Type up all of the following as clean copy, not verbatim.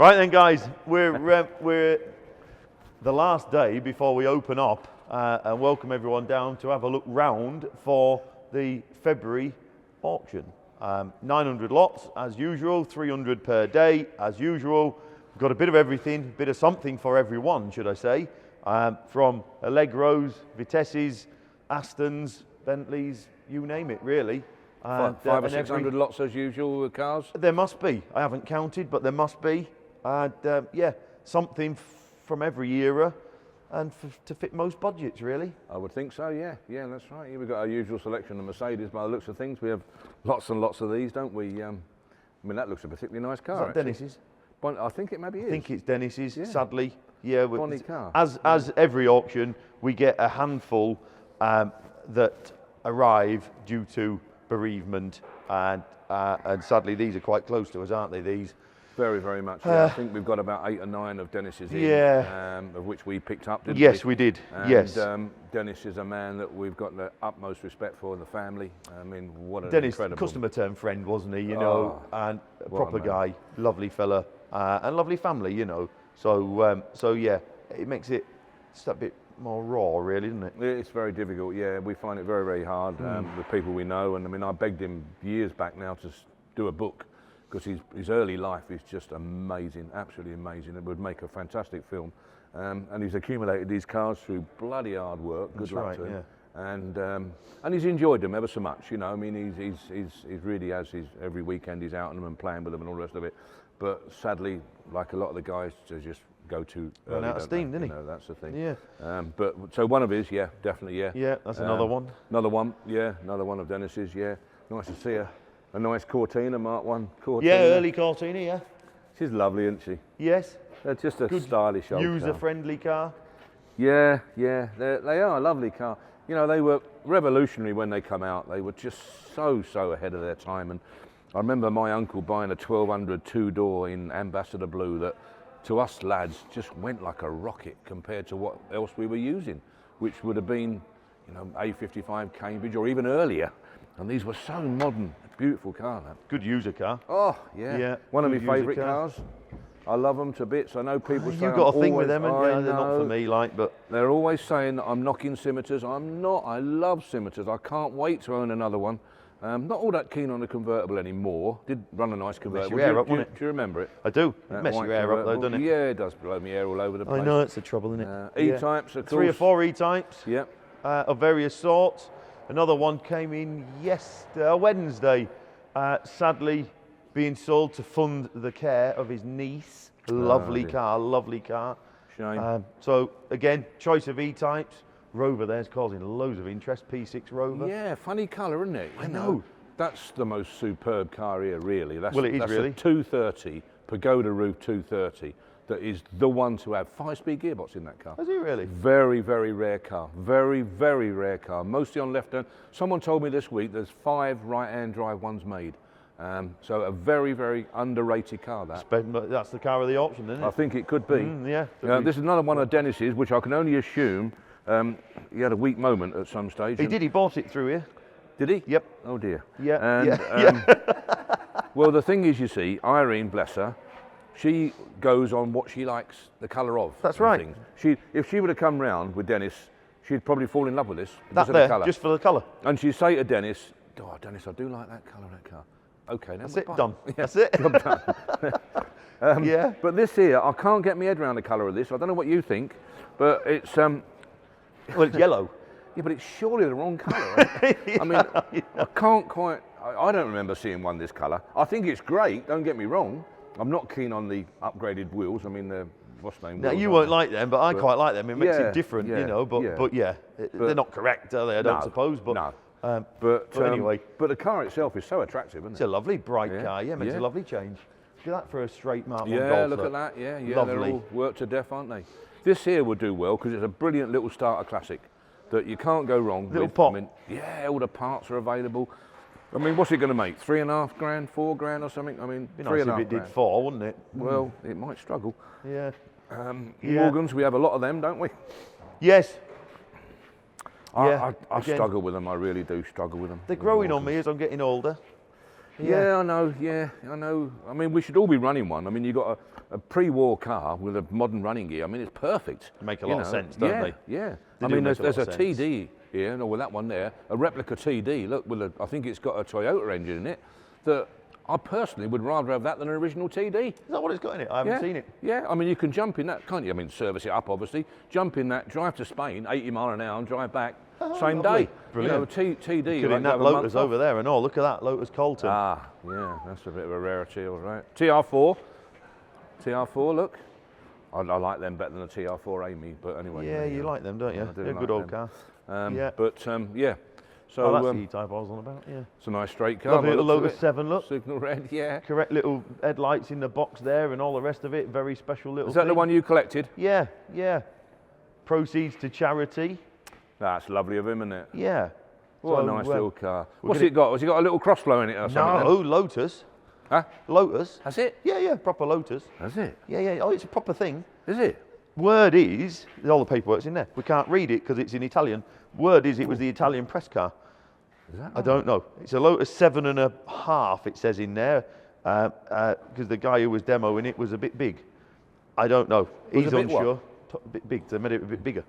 Right then, guys, we're the last day before we open up and welcome everyone down to have a look round for the February auction. 900 lots as usual, 300 per day as usual. We've got a bit of everything, a bit of something for everyone, should I say, from Allegros, Vitesses, Astons, Bentleys, you name it really. 500 or 600 lots as usual with cars? There must be. I haven't counted, but there must be. And yeah, something from every era and to fit most budgets, really. I would think so, yeah. Yeah, that's right. We've got our usual selection of Mercedes by the looks of things. We have lots and lots of these, don't we? I mean, that looks a particularly nice car. Is that Dennis's? I think it maybe is. I think it's Dennis's, yeah. Sadly. Yeah, Bonnie car. As every auction, we get a handful that arrive due to bereavement, and sadly these are quite close to us, aren't they, these? Very, very much. Yeah. I think we've got about 8 or 9 of Dennis's in, of which we picked up, didn't we? Yes, we did. And, yes. Dennis is a man that we've got the utmost respect for in the family. I mean, what an Dennis, incredible... customer turned friend, wasn't he, you know, and a proper guy, lovely fella, and lovely family, you know. So yeah, it makes it just a bit more raw, really, doesn't it? It's very difficult, yeah. We find it very, very hard with people we know. And I mean, I begged him years back now to do a book, because his early life is just amazing, absolutely amazing. It would make a fantastic film. And he's accumulated these cars through bloody hard work. Good luck to him. Yeah. And he's enjoyed them ever so much, you know. I mean, he's really has every weekend he's out on them and playing with them and all the rest of it. But sadly, like a lot of the guys, they just go too early. Run out of steam, didn't he? You know, that's the thing. Yeah. But so one of his, yeah, definitely, yeah. Yeah, that's another one. Another one, yeah, another one of Dennis's, yeah. Nice to see her. A nice Cortina, Mark 1 Cortina. Yeah, early Cortina, yeah. She's lovely, isn't she? Yes. They're just a good, stylish old user-friendly car. Yeah, yeah, they are a lovely car. You know, they were revolutionary when they come out. They were just so ahead of their time. And I remember my uncle buying a 1200 two-door in Ambassador Blue that, to us lads, just went like a rocket compared to what else we were using, which would have been, you know, A55 Cambridge or even earlier. And these were so modern, beautiful car. That. Good user car. Oh, yeah. Yeah. One of my favourite cars. I love them to bits. I know people say you've got a thing with them, and yeah, they're not for me, like, but they're always saying that I'm knocking scimitars. I'm not. I love scimitars. I can't wait to own another one. Not all that keen on a convertible anymore. Did run a nice convertible. Do you remember it? I do. Mess your hair up though, doesn't it? Yeah, it does blow me hair all over the place. I know, it's the trouble, isn't it? E-types, of course. 3 or 4 E-types. Yeah. Of various sorts. Another one came in Wednesday, sadly being sold to fund the care of his niece. Lovely car, lovely car. Shame. So again, choice of E-types. Rover there's causing loads of interest, P6 Rover. Yeah, funny colour, isn't it? I know. That's the most superb car here, really. That's it is really. A 230, Pagoda roof 230. That is the one to have 5-speed gearbox in that car. Is it really? Very, very rare car. Very, very rare car. Mostly on left-hand. Someone told me this week there's 5 right-hand drive ones made. So a very, very underrated car, that. That's the car of the auction, isn't it? I think it could be. Yeah. This is another one of Dennis's, which I can only assume he had a weak moment at some stage. He did. He bought it through here. Did he? Yep. Oh dear. Yeah. Well, the thing is, you see, Irene, bless her, she goes on what she likes the colour of. That's right. Things. If she would have come round with Dennis, she'd probably fall in love with this. Just for the colour. And she'd say to Dennis, "Oh, Dennis, I do like that colour of that car." Okay, then that's it. Fine. Done. Yeah. That's it. Done. Yeah. But this here, I can't get my head around the colour of this. I don't know what you think, but it's well, it's yellow. Yeah, but it's surely the wrong colour. I mean, I can't quite. I don't remember seeing one this colour. I think it's great. Don't get me wrong. I'm not keen on the upgraded wheels. I mean, the what's the name? Now you won't like them, but I quite like them. It makes it different, you know. But they're not correct, are they? I don't suppose. But no. But anyway. But the car itself is so attractive, isn't it? It's a lovely bright car. Yeah, makes a lovely change. Look at that for a straight Mark 1 Golf. Yeah, look at that. Yeah, lovely. They're all worked to death, aren't they? This here would do well because it's a brilliant little starter classic that you can't go wrong with. Little pop. I mean, yeah, all the parts are available. I mean, what's it going to make? $3.5 grand, $4 grand or something? I mean, be nice if it did 4, wouldn't it? Well, it might struggle. Yeah. Morgans, we have a lot of them, don't we? Yes. I struggle with them. I really do struggle with them. They're growing on me as I'm getting older. Yeah, I know. Yeah, I know. I mean, we should all be running one. I mean, you've got a pre-war car with a modern running gear. I mean, it's perfect. Make a lot of sense, don't they? Yeah. They I do mean, make there's a a lot of sense. TD here, no, with that one there, a replica TD. Look, I think it's got a Toyota engine in it. That I personally would rather have that than an original TD. Is that what it's got in it? I haven't seen it. Yeah, I mean, you can jump in that, can't you? I mean, service it up, obviously. Jump in that, drive to Spain, 80 mile an hour, and drive back same lovely. day. Brilliant. You know, TD. Could in that Lotus over there and all. Look at that, Lotus Colton. Ah, yeah, that's a bit of a rarity, all right. TR4, look. I like them better than the TR4 Amy, but anyway. Yeah, you like them, don't you? I do They're a like good old them. car. Yeah. But, yeah. So, Oh, that's the E-Type I was on about, yeah. it's a nice straight car. Lovely by little the looks of Lotus it. 7, look. Signal red, yeah. Correct little headlights in the box there and all the rest of it. Very special little Is that the thing. one you collected? Yeah, yeah. Proceeds to charity. That's lovely of him, isn't it? Yeah. What a So, nice little car. What's gonna- it got? Has it got a little crossflow in it or something? No, Lotus. Huh? Lotus. That's it? Yeah, proper Lotus. That's it? Yeah. Oh, it's a proper thing. Is it? Word is, all the paperwork's in there. We can't read it because it's in Italian. Word is it was the Italian press car. Is that I don't know. It's a Lotus 7.5, it says in there, because the guy who was demoing it was a bit big. I don't know. Was He's a bit what? unsure. A bit big. They made it a bit bigger.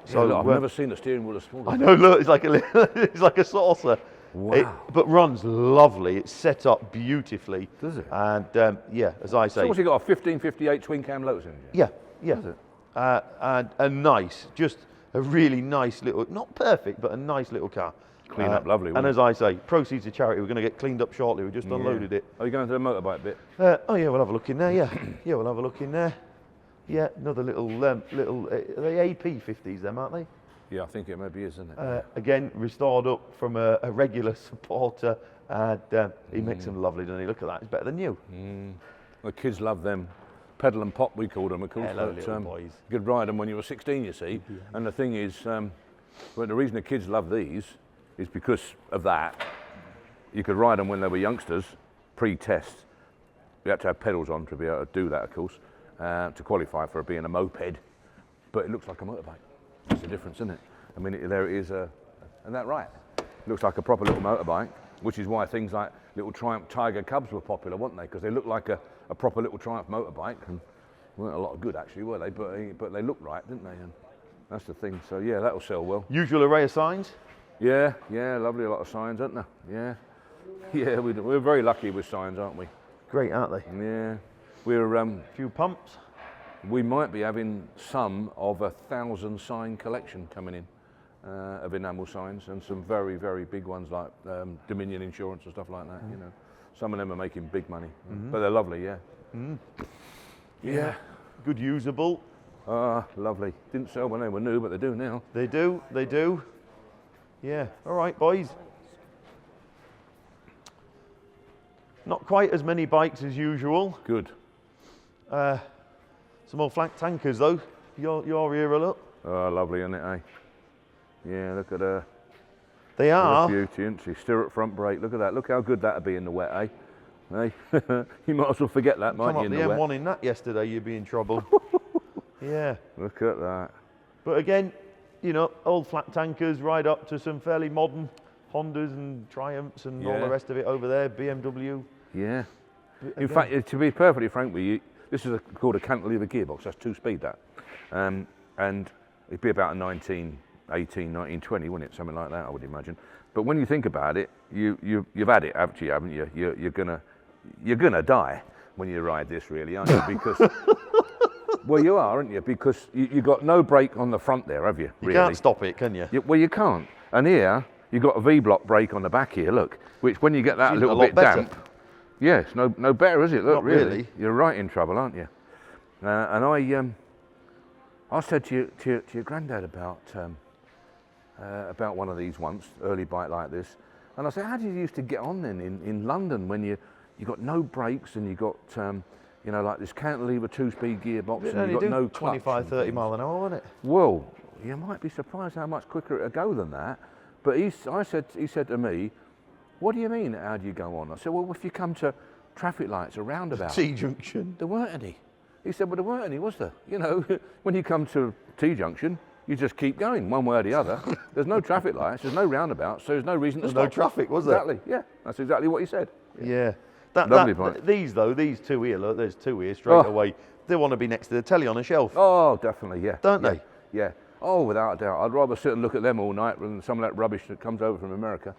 So look, I've never seen a steering wheel as small I as know. Look, it's like it's like a saucer. Wow. But runs lovely. It's set up beautifully. Does it? And yeah, as I say. So what's it got, a 1558 twin cam Lotus engine? Yeah. Does it? And nice. Just a really nice little, not perfect, but a nice little car. Clean up lovely, And wouldn't as I say, proceeds to charity. We're going to get cleaned up shortly. We just unloaded it. Are you going to the motorbike bit? Oh yeah, we'll have a look in there. Yeah, yeah, we'll have a look in there. Yeah, another little are they AP50s them, aren't they? Yeah, I think it maybe is, isn't it? Again, restored up from a regular supporter, and he makes them lovely, doesn't he? Look at that, it's better than you. The kids love them. Pedal and pop, we called them, of course. Hello, but, little boys. You could ride them when you were 16, you see. And the thing is, well, the reason the kids love these is because of that. You could ride them when they were youngsters, pre-test. You had to have pedals on to be able to do that, of course, to qualify for being a moped. But it looks like a motorbike. That's the difference, isn't it? I mean, there it is, isn't that right? Looks like a proper little motorbike, which is why things like little Triumph Tiger Cubs were popular, weren't they? Because they looked like a proper little Triumph motorbike, and weren't a lot of good actually, were they? But they looked right, didn't they? And that's the thing. So yeah, that'll sell well. Usual array of signs. Yeah, lovely, a lot of signs, aren't there? Yeah, we're very lucky with signs, aren't we? Great, aren't they? Yeah, we're Few pumps. we might be having some of 1,000 sign collection coming in of enamel signs, and some very, very big ones like Dominion Insurance and stuff like that. You know, some of them are making big money, but they're lovely. Yeah. Good usable. Lovely. Didn't sell when they were new, but they do now. They do. Yeah. All right, boys. Not quite as many bikes as usual. Good. Some more flank tankers though. Your era, look. Oh, lovely, isn't it, eh? Yeah, look at her. They What are. a beauty, isn't she? Stirrup front brake. Look at that. Look how good that'd be in the wet, eh? Hey, you might as well forget that, Come mightn't up you, the in the M1 wet? in that yesterday, you'd be in trouble. Yeah. Look at that. But again, you know, old flat tankers ride up to some fairly modern Hondas and Triumphs and all Yeah. the rest of it over there, BMW. Yeah. In Again. fact, to be perfectly frank with you, this is called a cantilever gearbox. That's 2-speed, that. And it'd be about a 1918, 1920, wouldn't it? Something like that, I would imagine. But when you think about it, you've had it, haven't you? You're gonna die when you ride this, really, aren't you? Because well, you are, aren't you? Because you got no brake on the front there, have you? You Really? can't stop it, can you? Well, you can't. And here you've got a V-block brake on the back here. Look, which when you get that a Isn't little a lot bit better. damp, yeah, it's no better, is it? Look, Not really. You're right in trouble, aren't you? And I said to your granddad about one of these once, early bike like this, and I said, how did you used to get on then in London when you got no brakes and you got you know, like this cantilever 2-speed gearbox It and only you got do no clutch 25, and 30 things?" mile an hour, wasn't it? Well, you might be surprised how much quicker it'll go than that. But he said to me, what do you mean, how do you go on? I said, well, if you come to traffic lights or roundabouts, T-junction. there weren't any. He said, well, there weren't any, was there? You know, when you come to T-junction, you just keep going one way or the other. There's no traffic lights, there's no roundabouts, so there's no reason to There's stop. no traffic, was there? Exactly, yeah. That's exactly what he said. Yeah. Lovely bike. These though, these two here, look, there's two here straight away. They want to be next to the telly on a shelf. Oh, definitely, yeah. Don't yeah, they? Yeah. Oh, without a doubt. I'd rather sit and look at them all night rather than some of that rubbish that comes over from America.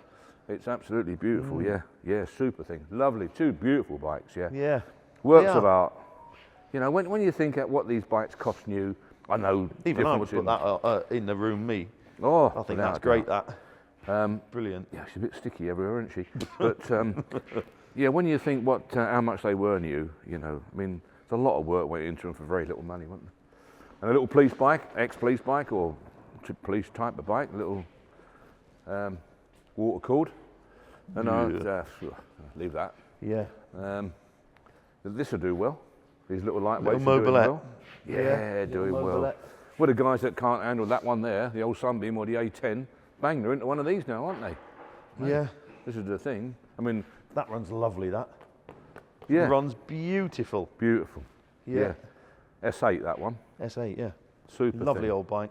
It's absolutely beautiful, yeah. Yeah, super thing. Lovely. Two beautiful bikes, yeah. Yeah. Works of art. You know, when you think at what these bikes cost new, I know Even I would put that in the room, me. Oh, I think that's great, that. Brilliant. Yeah, she's a bit sticky everywhere, isn't she? But yeah, when you think how much they were new, you know, I mean, there's a lot of work went into them for very little money, wasn't there? And a little police bike, ex-police bike, or police type of bike, a little water cooled, and I'd leave that. Yeah. This will do well. These little lightweights Little are doing mobilette. well. Yeah, doing well. Well, the guys that can't handle that one there, the old Sunbeam or the A10, bang, they're into one of these now, aren't they? Yeah. This is the thing. I mean, that runs lovely, that. Yeah. It runs beautiful. Beautiful. Yeah. S8, that one. S8, yeah. Super Lovely thing. old bike.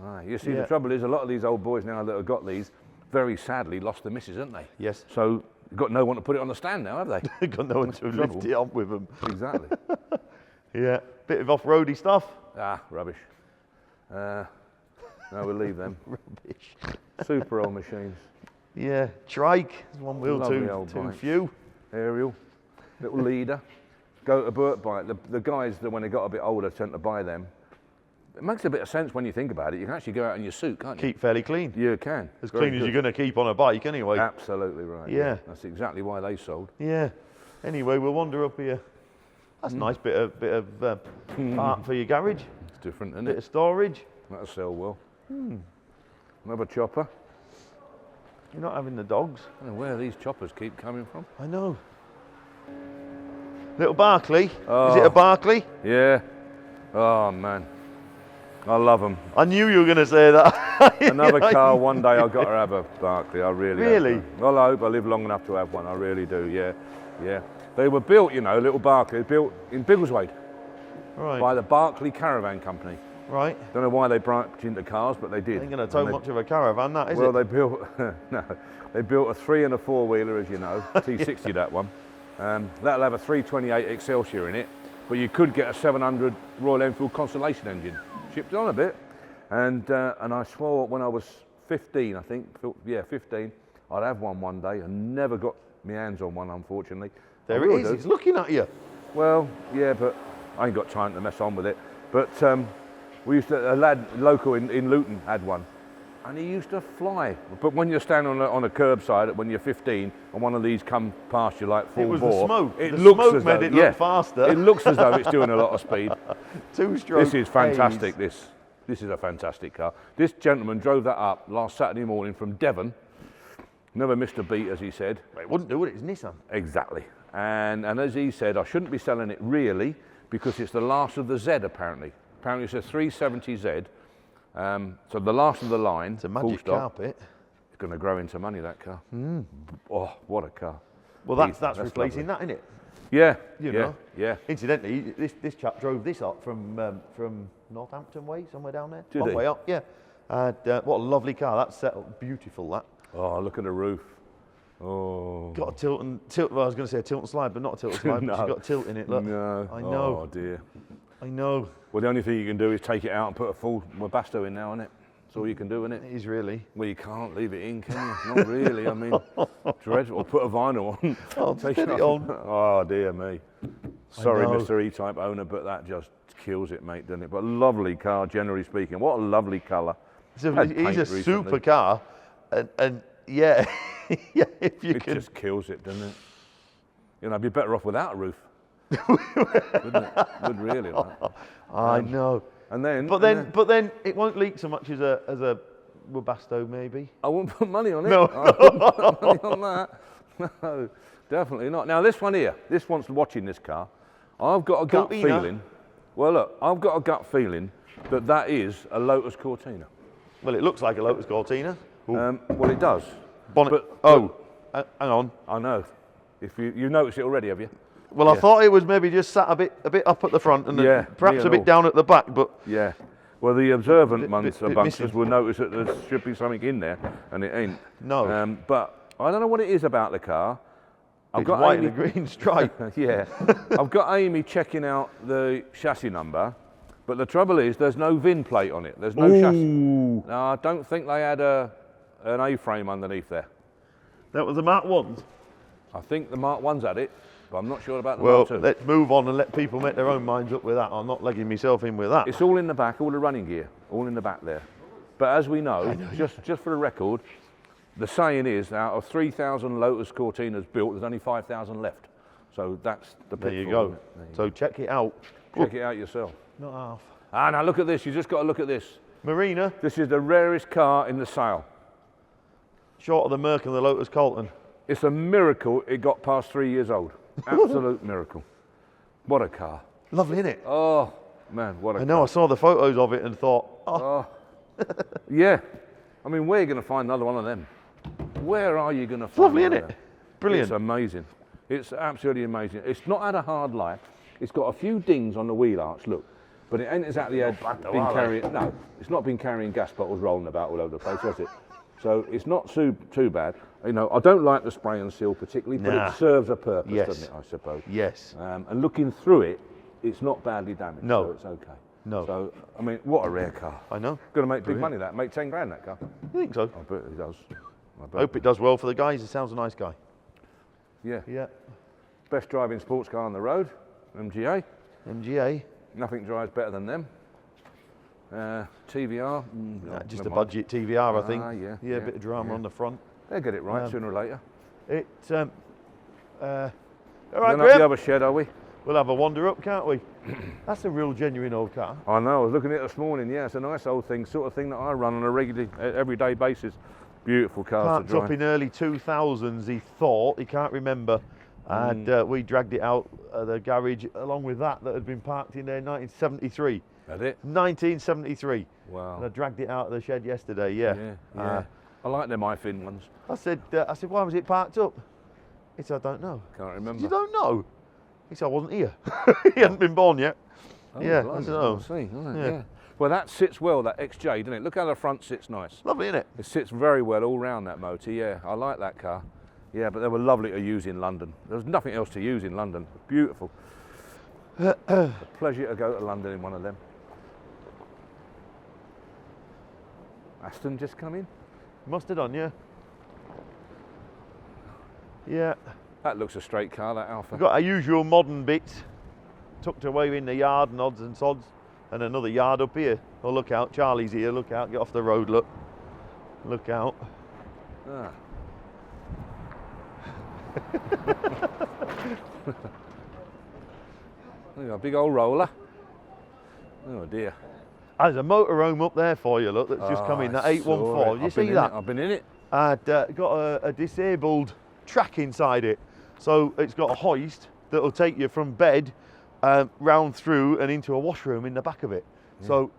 Ah, you see, the trouble is, a lot of these old boys now that have got these, very sadly lost the missus, haven't they? Yes. So, you've got no one to put it on the stand now, have they? Got no one to lift it up with them. Exactly. Yeah. Bit of off-roady stuff. Ah, rubbish. No, we'll leave them. Rubbish. Super old machines. Yeah. Trike, one wheel, Lovely too old bikes. few. Aerial, little leader. Go to Burt bike. The guys that when they got a bit older tend to buy them. It makes a bit of sense when you think about it. You can actually go out in your suit, can't you? Keep fairly clean. You can. As clean as you're going to keep on a bike anyway. Absolutely right. Yeah. That's exactly why they sold. Yeah. Anyway, we'll wander up here. That's a nice bit of art for your garage. It's different, isn't Bit it? of storage. That'll sell well. Another chopper. You're not having the dogs. I don't know where these choppers keep coming from. I know. Little Barclay. Is it a Barclay? Yeah. Oh, man. I love them. I knew you were going to say that. Another car, one day I've got to have a Barclay. I really Really? have. Well, I hope I live long enough to have one. I really do, yeah. Yeah. They were built, you know, little Barclay, built in Biggleswade Right. by the Barclay Caravan Company. Right. Don't know why they branched into cars, but they did. Ain't going to tow much of a caravan, that, is Well, it? they built they built a 3 and a 4-wheeler, as you know, T60 that one. That'll have a 328 Excelsior in it, but you could get a 700 Royal Enfield Constellation engine. Shipped on a bit, and I swore when I was 15, I think, 15, I'd have one day, and never got my hands on one, unfortunately. There it is. It's looking at you. Well, yeah, but I ain't got time to mess on with it. But we used to, a lad local in Luton had one, and he used to fly. But when you're standing on a curbside when you're 15, and one of these come past you like full It was bore, the smoke. it The looks smoke as made though, it look faster. It looks as though it's doing a lot of speed. Two-stroke. This is fantastic. This is a fantastic car. This gentleman drove that up last Saturday morning from Devon. Never missed a beat, as he said. It wouldn't do it. It's Nissan. Exactly. And as he said, I shouldn't be selling it really because it's the last of the Z apparently. Apparently it's a 370Z. So the last of the line. It's a magic carpet. It's going to grow into money, that car. Oh, what a car. Well, that's replacing that, isn't it? Yeah. You know. Yeah. Incidentally, this chap drove this up from Northampton way, somewhere down there. Did Long he? way up, yeah. And what a lovely car. That's set up beautiful, that. Oh, look at the roof. Oh. Got a tilt. Well, I was going to say a tilt and slide, but not a tilt and slide. No. But she's got a tilt in it. Look. No. I know. Oh dear. I know. Well, the only thing you can do is take it out and put a full Webasto in now, isn't it? That's all you can do, isn't it? It is really. Well, you can't leave it in, can you? Not really. I mean, dreadful. Or put a vinyl on. Oh, Take steady it on. Oh dear me. Sorry, know. Mr. E-Type owner, but that just kills it, mate, doesn't it? But lovely car, generally speaking. What a lovely colour. He's a super car, and yeah, yeah. If you It can. just kills it, doesn't it? You know, I'd be better off without a roof. Wouldn't it? Would really. Like. I know. And then, But then it won't leak so much as a Webasto maybe. I won't put money on it. No. I won't put money on that. No, definitely not. Now this one here, this one's watching this car. I've got a gut Cortina. feeling. Well, look, I've got a gut feeling that is a Lotus Cortina. Well, it looks like a Lotus Cortina. Well, it does. Bonnet. But Hang on. I know. If you noticed it already, have you? Well, I thought it was maybe just sat a bit up at the front and then perhaps a bit down at the back, but Yeah. Well, the observant Bit amongst missing. will notice that there should be something in there, and it ain't. No. But I don't know what it is about the car. It's white and a green stripe. Yeah. I've got Amy checking out the chassis number, but the trouble is there's no VIN plate on it. There's no chassis. No, I don't think they had an A-frame underneath there. That was the Mark 1s. I think the Mark 1's had it, but I'm not sure about the Mark 2. Well, let's move on and let people make their own minds up with that. I'm not legging myself in with that. It's all in the back, all the running gear, all in the back there. But as we know, just for the record, the saying is, out of 3,000 Lotus Cortinas built, there's only 5,000 left. So that's the pitfall. There you go. So check it out. Check it out yourself. Not half. Ah, now look at this. You just got to look at this. Marina. This is the rarest car in the sale. Short of the Merc and the Lotus Colton. It's a miracle it got past 3 years old. Absolute miracle. What a car. Lovely, isn't it? Oh, man, what a car. I know, I saw the photos of it and thought, Oh. Yeah. I mean, where are you going to find another one of them? Where are you going to find lovely, one isn't of it? them? Brilliant. It's amazing. It's absolutely amazing. It's not had a hard life. It's got a few dings on the wheel arch, look. But it ain't exactly been carrying, no, it's not been carrying gas bottles rolling about all over the place, has it? So it's not too bad. You know, I don't like the spray and seal particularly, but it serves a purpose, doesn't it, I suppose? Yes. And looking through it, it's not badly damaged, No. so it's okay. No. So, I mean, what a rare car. I know. Going to make big money that, make 10 grand that car. You think so? I bet it does. I hope it does well for the guys. It sounds a nice guy. Yeah. Yeah. Best driving sports car on the road, MGA. MGA. Nothing drives better than them. TVR. Just a budget TVR, I think. Yeah, a bit of drama on the front. They'll get it right sooner or later. All right, Then up the other shed, are we? We'll have a wander up, can't we? That's a real genuine old car. I know, I was looking at it this morning, yeah, it's a nice old thing, sort of thing that I run on a regular, everyday basis. Beautiful cars Parked to drive. up in early 2000s, he thought, he can't remember. And we dragged it out of the garage along with that had been parked in there in 1973. That's it? 1973. Wow. And I dragged it out of the shed yesterday, yeah. I like them iFin ones. I said, why was it parked up? He said, I don't know. Can't remember. You don't know? He said, I wasn't here. He hadn't been born yet. Oh, yeah, blimey, I said, oh. I see, right, yeah. Well, that sits well, that XJ, doesn't it? Look how the front sits nice. Lovely, isn't it? It sits very well all round that motor, yeah. I like that car. Yeah, but they were lovely to use in London. There was nothing else to use in London. Beautiful. A pleasure to go to London in one of them. Aston just come in? Must have done, yeah. Yeah. That looks a straight car, that Alpha. We've got our usual modern bits tucked away in the yard and odds and sods, and another yard up here. Oh, look out, Charlie's here, look out, get off the road, look. Look out. Ah. Look, a big old roller. Oh dear. There's a motorhome up there for you, look, that's just come in, that 814. You see that? I've been in it. And got a disabled track inside it. So it's got a hoist that'll take you from bed round through and into a washroom in the back of it. Yeah. So,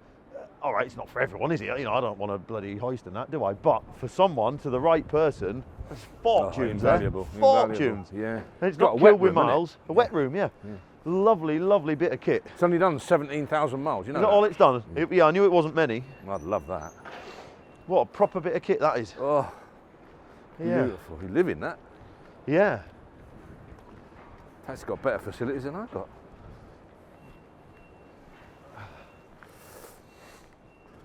all right, it's not for everyone, is it? You know, I don't want a bloody hoist and that, do I? But for someone, to the right person, there's fortunes there. Invaluable. Fortunes. Yeah. And it's not killed with miles. A wet room, yeah. Lovely, lovely bit of kit. It's only done 17,000 miles, you know. Is that all it's done? Yeah, I knew it wasn't many. I'd love that. What a proper bit of kit that is. Oh, yeah. Beautiful. You live in that. Yeah. That's got better facilities than I've got.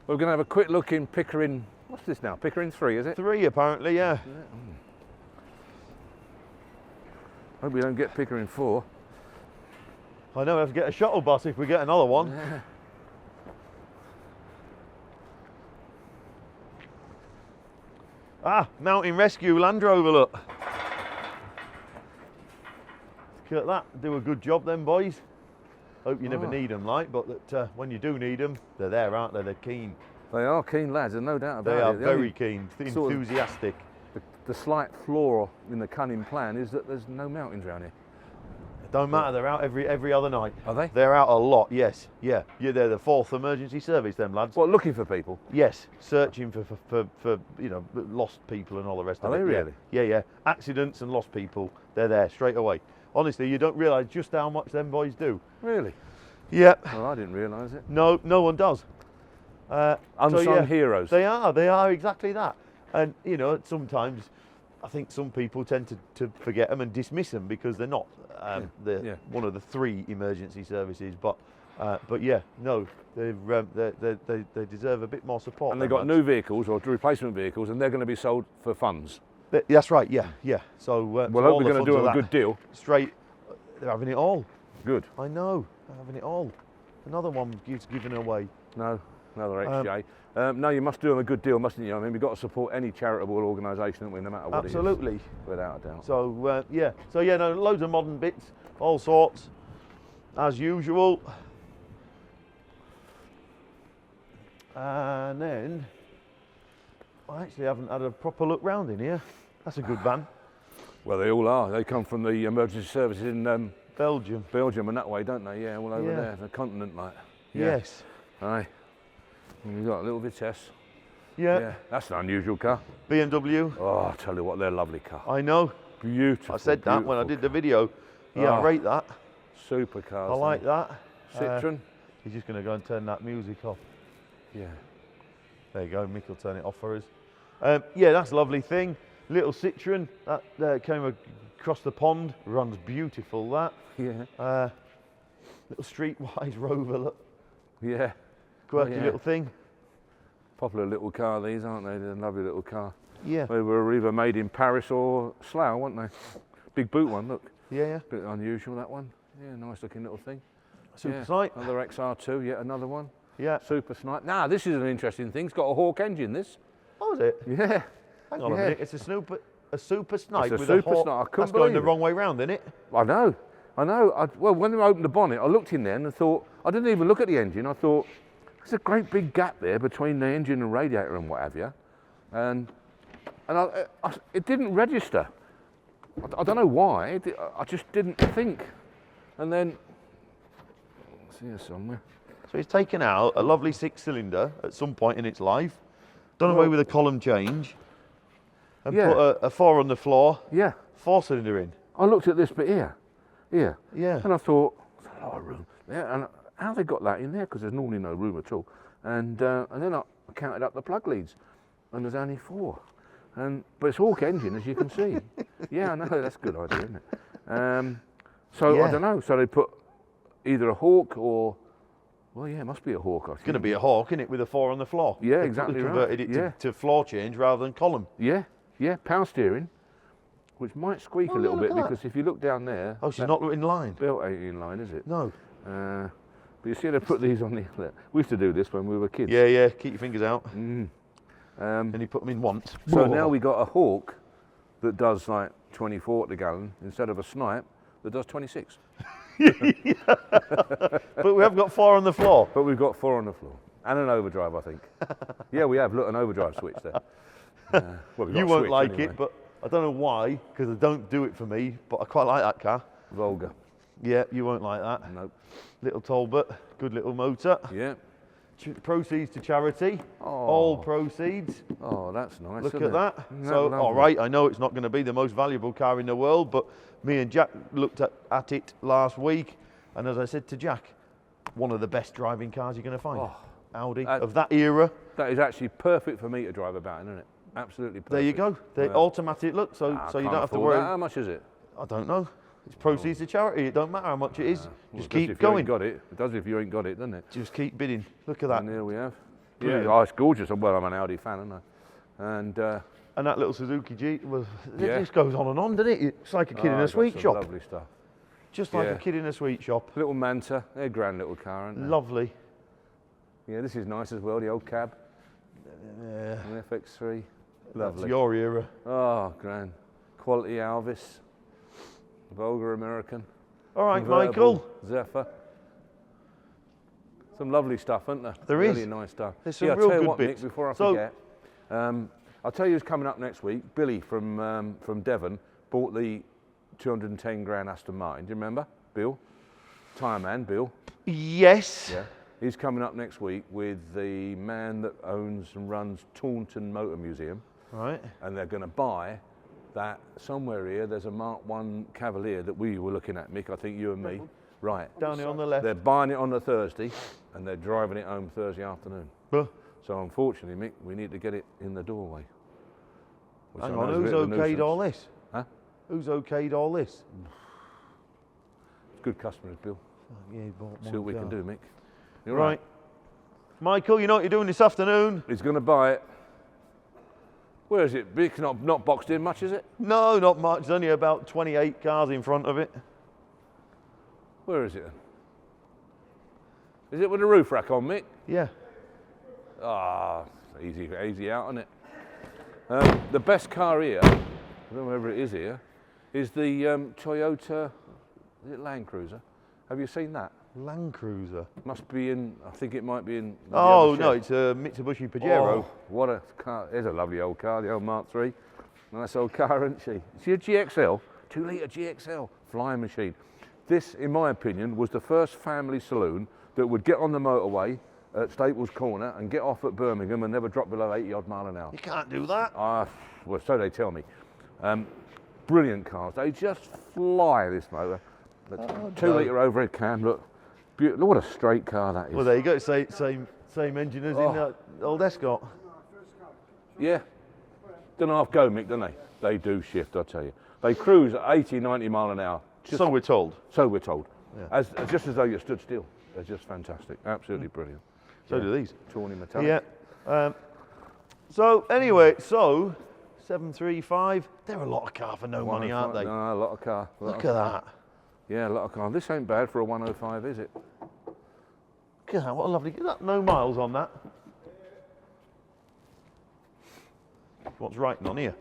We're going to have a quick look in Pickering. What's this now? Pickering 3, is it? 3 apparently, yeah. Hope we don't get Pickering 4. I know we have to get a shuttle bus if we get another one. Yeah. Mountain Rescue Land Rover, look. Look at that, do a good job them boys. Hope you never need them, like, but that when you do need them, they're there, aren't they? They're keen. They are keen lads, there's no doubt about it. They are very keen, enthusiastic. The slight flaw in the cunning plan is that there's no mountains around here. Don't matter, they're out every other night. Are they? They're out a lot, yes. Yeah, they're the 4th emergency service, them lads. What, looking for people? Yes, searching for you know, lost people and all the rest of it. Are they really? Yeah. Accidents and lost people, they're there straight away. Honestly, you don't realise just how much them boys do. Really? Yeah. Well, I didn't realise it. No one does. Unsung heroes. They are exactly that. And, you know, sometimes I think some people tend to forget them and dismiss them because they're not one of the 3 emergency services. But yeah, no, they deserve a bit more support. And they've got new vehicles or replacement vehicles, and they're going to be sold for funds. That's right. Yeah. So well, I hope we're going to do them a good deal. Straight, they're having it all. Good. I know, they're having it all. Another one given away. No, another XJ. No, you must do them a good deal, mustn't you? I mean, we've got to support any charitable organisation, no matter what Absolutely. it is. Without a doubt. So yeah. So yeah, no, loads of modern bits, all sorts, as usual. And then, I actually haven't had a proper look round in here. That's a good van. Well, they all are. They come from the emergency services in Belgium. Belgium and that way, don't they? Yeah, all over there, the continent, like. Yeah. Yes. Aye. And we've got a little Vitesse. Yeah. That's an unusual car. BMW. Oh, I tell you what, they're a lovely car. I know. Beautiful. I said that when I did the video. Yeah, I rate that. Super cars. I like that. Citroen. He's just going to go and turn that music off. Yeah. There you go, Mick will turn it off for us. Yeah, that's a lovely thing. Little Citroen, that came across the pond, runs beautiful, that. Yeah. Little streetwise Rover, look. Yeah. Quirky little thing. Popular little car, these, aren't they? They're a lovely little car. Yeah. They were either made in Paris or Slough, weren't they? Big boot one, look. Yeah. Bit unusual, that one. Yeah, nice looking little thing. Super Snipe. Another XR2, yet another one. Yeah. Super Snipe. Now, this is an interesting thing. It's got a Hawk engine, this. Oh, is it? Yeah. Hang on a minute. It's a Super Snipe It's with a a Super Hawk. Snipe. I couldn't That's going believe the it. wrong way round, isn't it? I know. Well, when I opened the bonnet, I looked in there and I thought, I didn't even look at the engine. I thought, there's a great big gap there between the engine and radiator and what have you. And it didn't register. I don't know why. I just didn't think. And then, it's here somewhere. So it's taken out a lovely 6-cylinder at some point in its life, done away with a column change, and put a 4 on the floor. Yeah. 4-cylinder in. I looked at this bit here. Yeah. And I thought, there's a lot of room there. And how they got that in there? Because there's normally no room at all. And then I counted up the plug leads, and there's only 4. But it's Hawk engine, as you can see. Yeah, I know, that's a good idea, isn't it? So I don't know. So they put either a Hawk or, well, yeah, it must be a Hawk. It's going to be a Hawk, isn't it, with a 4 on the floor? Yeah, they exactly right. Converted it to floor change rather than column. Yeah, power steering, which might squeak a little bit because if you look down there. Oh, she's not in line. Belt ain't in line, is it? No. But you see, they put these on the. We used to do this when we were kids. Yeah. Keep your fingers out. And you put them in once. So now we got a Hawk that does like 24 to gallon instead of a Snipe that does 26. But we have got 4 on the floor. But we've got 4 on the floor and an overdrive, I think. Yeah, we have. Look, an overdrive switch there. Well, you won't like it, but I don't know why, because I don't do it for me. But I quite like that car. Vulgar. Yeah, you won't like that. Nope. Little Talbot, good little motor. Yeah. Proceeds to charity. Oh. All proceeds. Oh, that's nice. Look isn't at that. Isn't So, that all right, I know it's not going to be the most valuable car in the world, but me and Jack looked at it last week, and as I said to Jack, one of the best driving cars you're going to find. Oh, Audi of that era. That is actually perfect for me to drive about, isn't it? Absolutely perfect. There you go. The automatic look, so you don't have to worry. How much is it? I don't know. It's proceeds to charity. It don't matter how much it is. Just keep if going. You ain't got it. It does if you ain't got it, doesn't it? Just keep bidding. Look at that. And here we have. Brilliant. Yeah, it's gorgeous. Well, I'm an Audi fan, aren't I? And that little Suzuki Jeep, well, it just goes on and on, doesn't it? It's like a kid in a sweet shop. Lovely stuff. Just like a kid in a sweet shop. Little Manta. They're a grand little car, aren't they? Lovely. Yeah, this is nice as well, the old cab. Yeah. An FX3. Lovely. That's your era. Oh, grand. Quality Alvis. Vulgar American. All right, Convertible Michael. Zephyr. Some lovely stuff, isn't there? There is. Really nice stuff. There's some I'll real tell you good what, bits. Mick, before I forget, I'll tell you who's coming up next week. Billy from Devon bought the 210 grand Aston Martin. Do you remember? Bill? Tyre man, Bill. Yes. Yeah. He's coming up next week with the man that owns and runs Taunton Motor Museum. Right. And they're going to buy that somewhere here. There's a Mark 1 Cavalier that we were looking at, Mick, I think you and me. Right. Down here on the left. They're buying it on the Thursday and they're driving it home Thursday afternoon. So unfortunately, Mick, we need to get it in the doorway. which Hang I know on, is a who's bit of a okayed nuisance. all this? Huh? Who's okayed all this? Good customers, Bill. Yeah, he bought See what we can do, Mick. You're Right. Michael, you know what you're doing this afternoon? He's going to buy it. Where is it? It's not boxed in much, is it? No, not much. There's only about 28 cars in front of it. Where is it? Is it with the roof rack on, Mick? Yeah. Ah, easy out, isn't it? The best car here, I don't know whether it is here, is the Toyota, is it Land Cruiser? Have you seen that? Land Cruiser. Must be in, I think it might be in. the Oh, other no, shed. it's a Mitsubishi Pajero. Oh, what a car. It's a lovely old car, the old Mark III. Nice old car, isn't she? See a GXL, 2 litre GXL, flying machine. This, in my opinion, was the first family saloon that would get on the motorway at Staples Corner and get off at Birmingham and never drop below 80 odd mile an hour. You can't do that. Well, so they tell me. Brilliant cars. They just fly, this motor. 2 litre overhead cam, look. Look what a straight car that is. Well, there you go. Same engine as in that old Escort. Yeah. Don't half go, Mick, don't they? They do shift, I tell you. They cruise at 80, 90 mile an hour. So we're told. So we're told. Yeah. Just as though you stood still. They're just fantastic. Absolutely brilliant. So do these. Tawny metallic. Yeah. So anyway, 735. They're a lot of car for no money, aren't they? No, a lot of car. Look at that. Yeah, a lot of car. This ain't bad for a 105, is it? Look at that. What a lovely. Is that no miles on that? What's writing on here?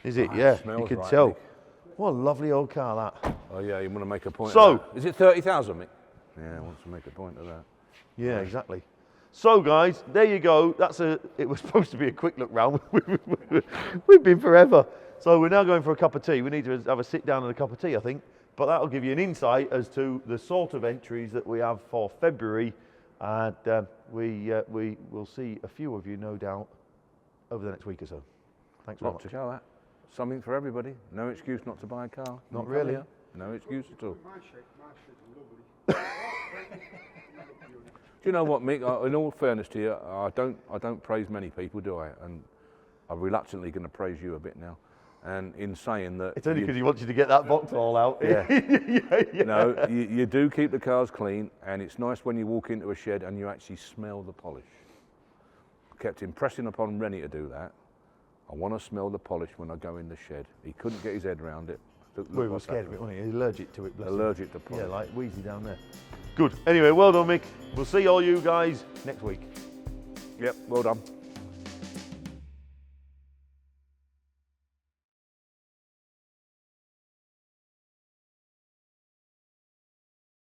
Is it? Yeah, you smells can right, tell. Nick. What a lovely old car that. Oh yeah, you want to make a point So- of that. Is it 30,000, Mick? Yeah, I want to make a point of that. Yeah, exactly. So guys, there you go. It was supposed to be a quick look round. We've been forever. So we're now going for a cup of tea. We need to have a sit down and a cup of tea, I think. But that'll give you an insight as to the sort of entries that we have for February. And we will see a few of you, no doubt, over the next week or so. Thanks very Lot much. to show that. Something for everybody. No excuse not to buy a car. Not Come really. here. No excuse at all. My shed's lovely. Do you know what, Mick? In all fairness to you, I don't praise many people, do I? And I'm reluctantly going to praise you a bit now. And in saying that, It's only because he wants you to get that box all out. Yeah. Yeah. No, you do keep the cars clean, and it's nice when you walk into a shed and you actually smell the polish. Kept impressing upon Rennie to do that. I want to smell the polish when I go in the shed. He couldn't get his head around it. Look We were what's scared of it, happening. wasn't he? He's allergic to it. Bless him. Allergic to polish. Yeah, like Wheezy down there. Good. Anyway, well done, Mick. We'll see all you guys next week. Yep, well done.